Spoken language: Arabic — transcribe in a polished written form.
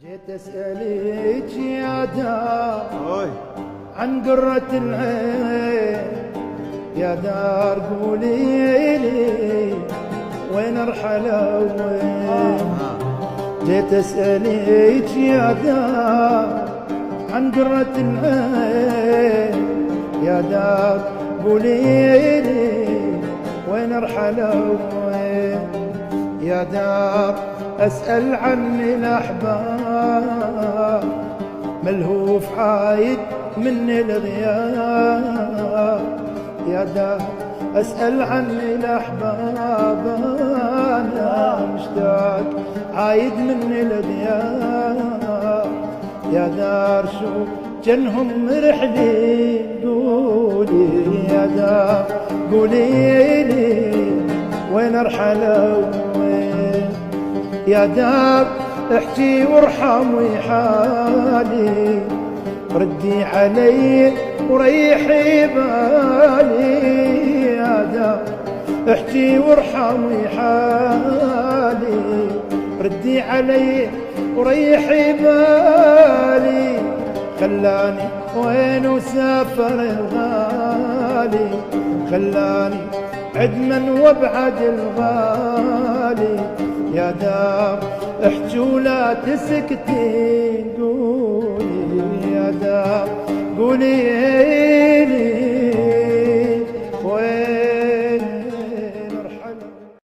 جيت اسألك يا دار عن قرة العين، يا دار قولي لي وين ارحل وين. جيت اسألك يا دار عن قرة العين، يا دار قولي لي وين ارحل وين. يا دار أسأل عن الأحباب، ملهوف عايد من الغياب. يا دار أسأل عن الأحباب، أنا مشتاق عايد من الغياب. يا دار شو جنهم رحلي قولي، يا دار قولي لي وين ارحل وين. يا دار احكي وارحمي حالي، ردي علي وريحي بالي. يا دار احكي وارحمي حالي، ردي علي وريحي بالي. خلاني وين وسافر الغالي، خلاني عدما وابعد الغالي. يا دار احجي ولا تسكتي قولي، يا دار قولي